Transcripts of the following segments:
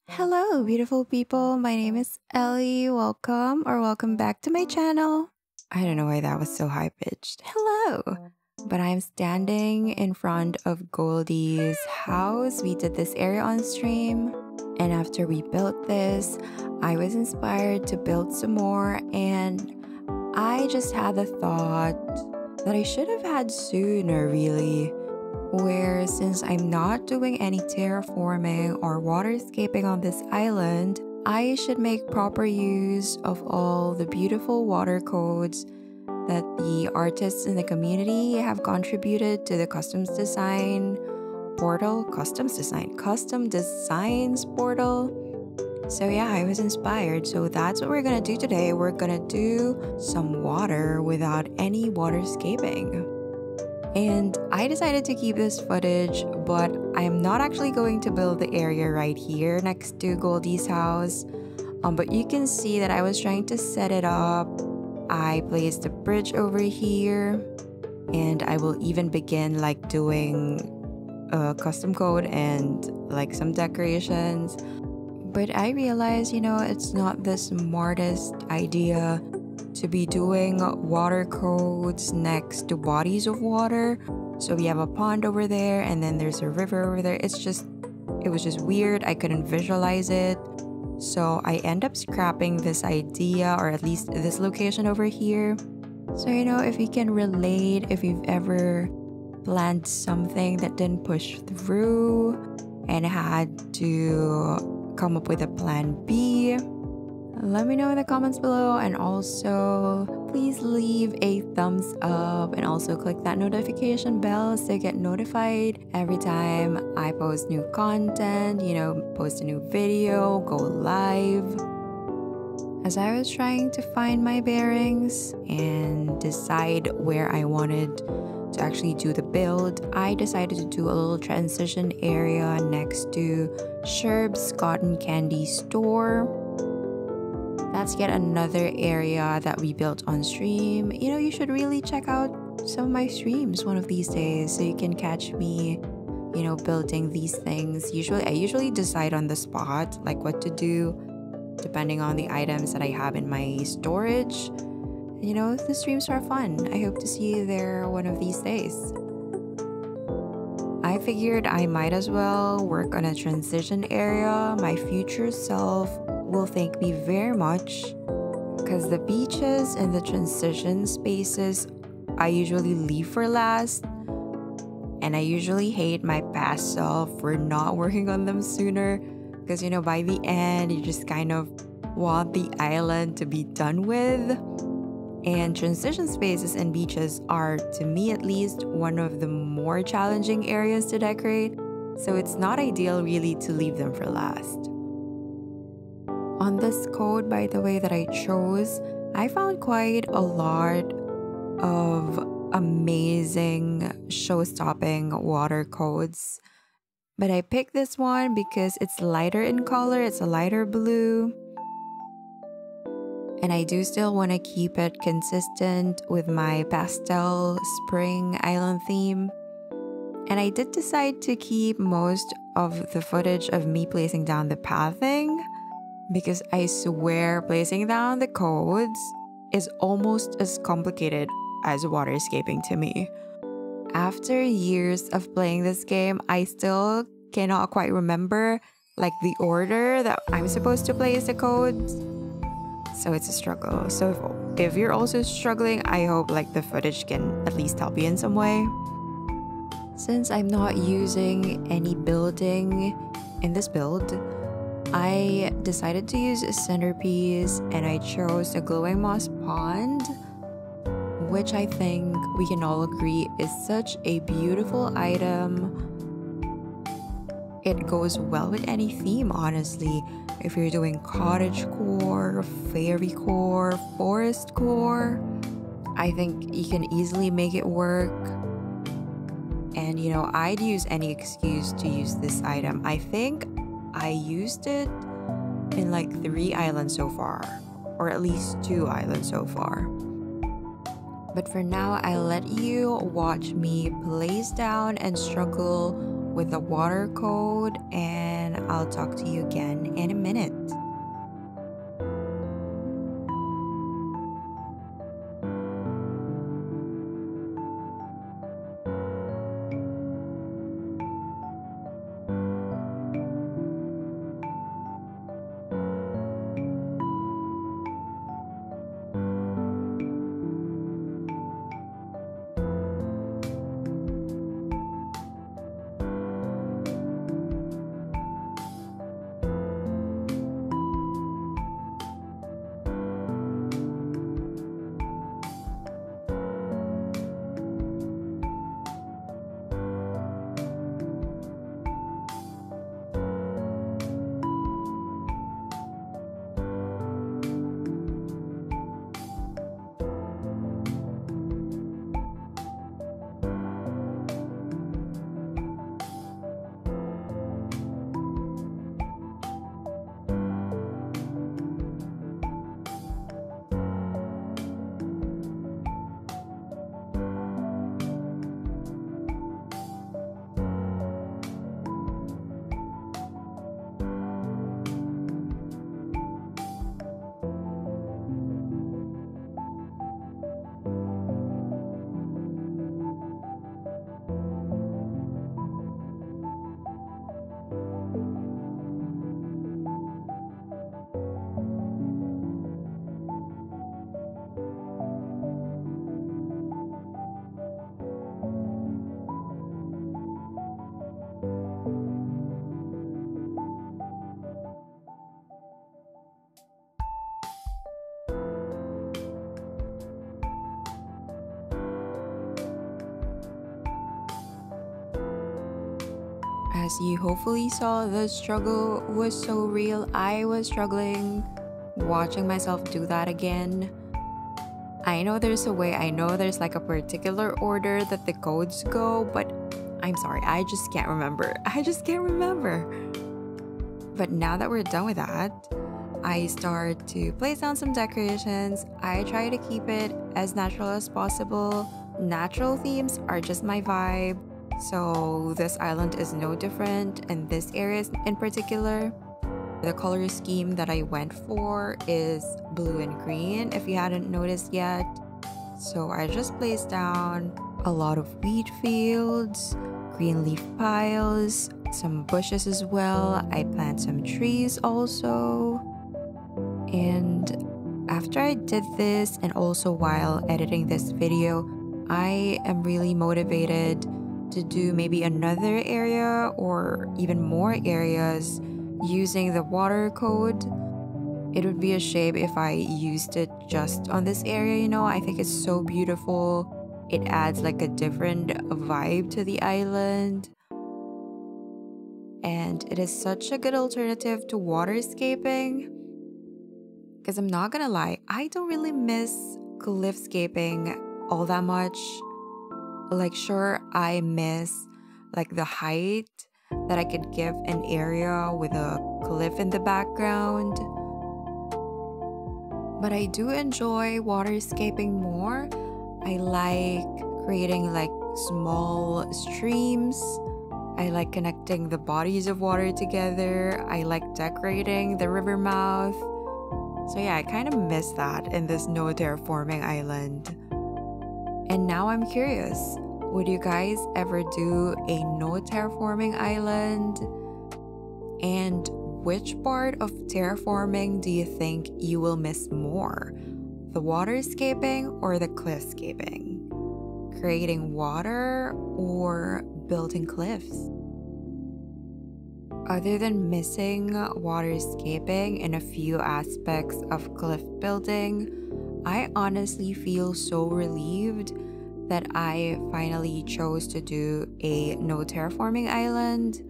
Hello, beautiful people. My name is Ellie. Welcome back to my channel. I don't know why that was so high pitched. Hello. But I'm standing in front of Goldie's house. We did this area on stream. And after we built this, I was inspired to build some more. And I just had the thought that I should have had sooner, really. Where since I'm not doing any terraforming or waterscaping on this island, I should make proper use of all the beautiful water codes that the artists in the community have contributed to the customs designs portal. So yeah, I was inspired. So that's what we're gonna do today. We're gonna do some water without any waterscaping. And I decided to keep this footage, but I'm not actually going to build the area right here next to Goldie's house. But you can see that I was trying to set it up. I placed a bridge over here, and I will even begin like doing a custom code and like some decorations. But I realized, it's not the smartest idea to be doing water codes next to bodies of water. So we have a pond over there, and then there's a river over there. It was just weird. I couldn't visualize it. So I end up scrapping this idea, or at least this location over here. So if you can relate, if you've ever planned something that didn't push through and had to come up with a plan B, let me know in the comments below, and also please leave a thumbs up and also click that notification bell so you get notified every time I post new content, post a new video, go live. As I was trying to find my bearings and decide where I wanted to actually do the build, I decided to do a little transition area next to Sherb's Cotton Candy Store. That's yet another area that we built on stream. You should really check out some of my streams one of these days so you can catch me, building these things. I usually decide on the spot, like what to do, depending on the items that I have in my storage. The streams are fun. I hope to see you there one of these days. I figured I might as well work on a transition area. My future self will thank me very much, because the beaches and the transition spaces I usually leave for last, and I usually hate my past self for not working on them sooner, because by the end you just kind of want the island to be done with. And transition spaces and beaches are, to me at least, one of the more challenging areas to decorate, so it's not ideal really to leave them for last. On this code, by the way, that I chose, I found quite a lot of amazing show-stopping water codes. But I picked this one because it's lighter in color, it's a lighter blue. And I do still want to keep it consistent with my pastel spring island theme. And I did decide to keep most of the footage of me placing down the pathing, because I swear placing down the codes is almost as complicated as waterscaping to me. After years of playing this game, I still cannot quite remember like the order that I'm supposed to place the codes. So it's a struggle. So if you're also struggling, I hope like the footage can at least help you in some way. Since I'm not using any building in this build, I decided to use a centerpiece, and I chose a glowing moss pond, which I think we can all agree is such a beautiful item. It goes well with any theme, honestly. If you're doing cottage core, fairy core, forest core, I think you can easily make it work. And I'd use any excuse to use this item. I think I used it in like 3 islands so far, or at least 2 islands so far. But for now, I let you watch me place down and struggle with the water code, and I'll talk to you again in a minute. As you hopefully saw, the struggle was so real. I was struggling watching myself do that again. I know there's a way, I know there's like a particular order that the codes go, but I'm sorry, I just can't remember. I just can't remember. But now that we're done with that, I start to place down some decorations. I try to keep it as natural as possible. Natural themes are just my vibe. So this island is no different, and this area in particular. The color scheme that I went for is blue and green, if you hadn't noticed yet. So I just placed down a lot of wheat fields, green leaf piles, some bushes as well. I plant some trees also. And after I did this, and also while editing this video, I am really motivated to do maybe another area or even more areas using the water code. It would be a shame if I used it just on this area, you know. I think it's so beautiful. It adds like a different vibe to the island. And it is such a good alternative to waterscaping. Because I'm not gonna lie, I don't really miss cliffscaping all that much. Like, sure, I miss like the height that I could give an area with a cliff in the background. But I do enjoy waterscaping more. I like creating like small streams. I like connecting the bodies of water together. I like decorating the river mouth. So yeah, I kind of miss that in this no terraforming island. And now I'm curious, would you guys ever do a no terraforming island? And which part of terraforming do you think you will miss more? The waterscaping or the cliffscaping? Creating water or building cliffs? Other than missing waterscaping in a few aspects of cliff building, I honestly feel so relieved that I finally chose to do a no terraforming island.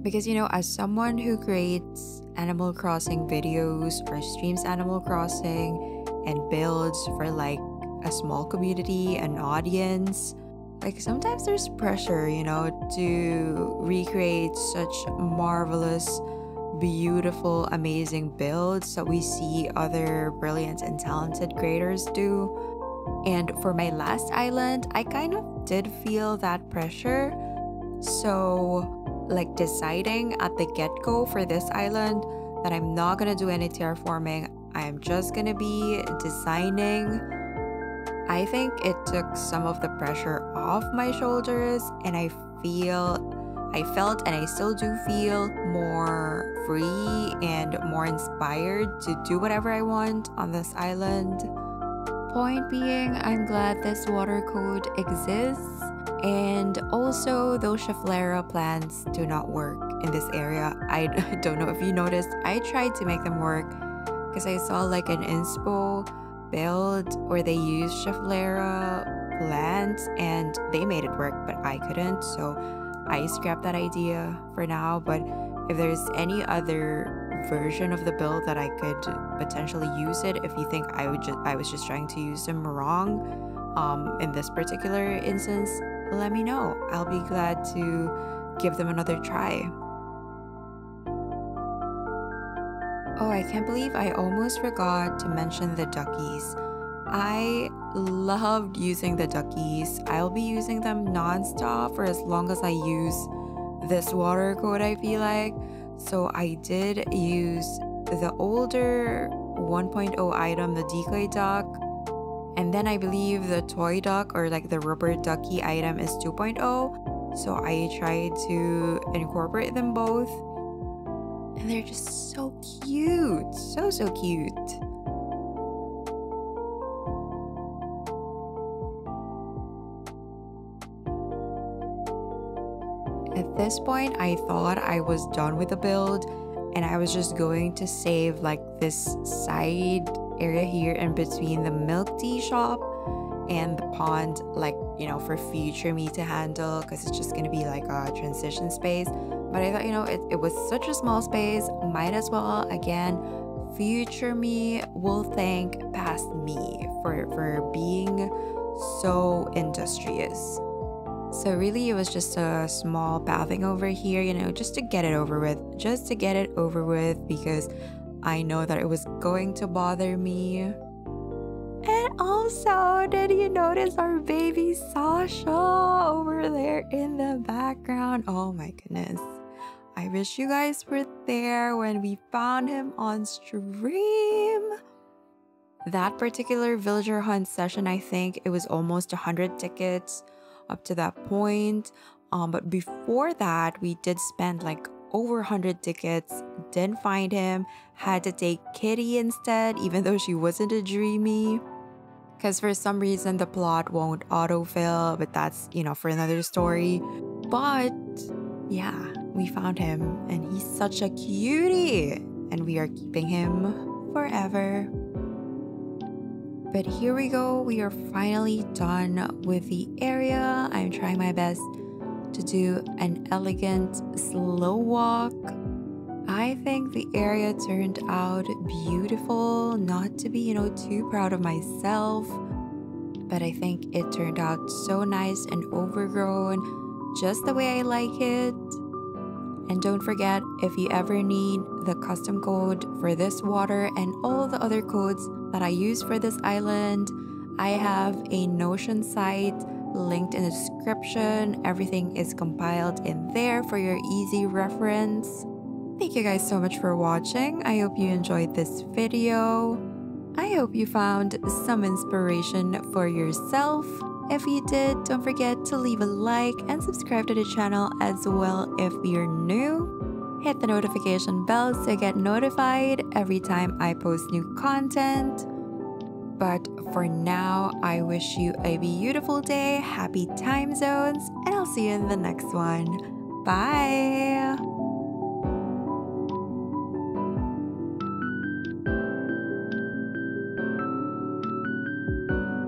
Because, you know, as someone who creates Animal Crossing videos or streams Animal Crossing and builds for like a small community and audience, like sometimes there's pressure, you know, to recreate such marvelous, beautiful, amazing builds that we see other brilliant and talented creators do. And for my last island, I kind of did feel that pressure. So, like deciding at the get-go for this island that I'm not gonna do any terraforming, I am just gonna be designing. I think it took some of the pressure off my shoulders, and I felt and I still do feel more free and more inspired to do whatever I want on this island. Point being, I'm glad this water code exists, and also those Schefflera plants do not work in this area. I don't know if you noticed, I tried to make them work because I saw like an inspo build where they used Schefflera plants and they made it work, but I couldn't, so I scrapped that idea for now. But if there's any other version of the build that I could potentially use it, if you think I was just trying to use them wrong in this particular instance, let me know. I'll be glad to give them another try. Oh, I can't believe I almost forgot to mention the duckies. I loved using the duckies. I'll be using them non-stop for as long as I use this water code, I feel like. So I did use the older 1.0 item, the decoy duck, and then I believe the toy duck or like the rubber ducky item is 2.0. So I tried to incorporate them both, and they're just so cute, so cute. At this point, I thought I was done with the build and I was just going to save like this side area here in between the milk tea shop and the pond, like, you know, for future me to handle, because it's just gonna be like a transition space. But I thought, you know, it was such a small space, might as well, again, future me will thank past me for being so industrious. So really, it was just a small bathing over here, you know, just to get it over with. Just to get it over with, because I know that it was going to bother me. And also, did you notice our baby Sasha over there in the background? Oh my goodness. I wish you guys were there when we found him on stream. That particular villager hunt session, I think it was almost 100 tickets up to that point. But before that, we did spend like over 100 tickets, didn't find him, had to take Kitty instead, even though she wasn't a dreamy, because for some reason the plot won't autofill, but that's, you know, for another story. But yeah, we found him and he's such a cutie, and we are keeping him forever. But here we go, we are finally done with the area. I'm trying my best to do an elegant slow walk. I think the area turned out beautiful, not to be, you know, too proud of myself, but I think it turned out so nice and overgrown, just the way I like it. And don't forget, if you ever need the custom code for this water and all the other codes that I use for this island, I have a Notion site linked in the description. Everything is compiled in there for your easy reference. Thank you guys so much for watching. I hope you enjoyed this video. I hope you found some inspiration for yourself. If you did, don't forget to leave a like and subscribe to the channel as well if you're new. Hit the notification bell to get notified every time I post new content. But for now, I wish you a beautiful day, happy time zones, and I'll see you in the next one. Bye!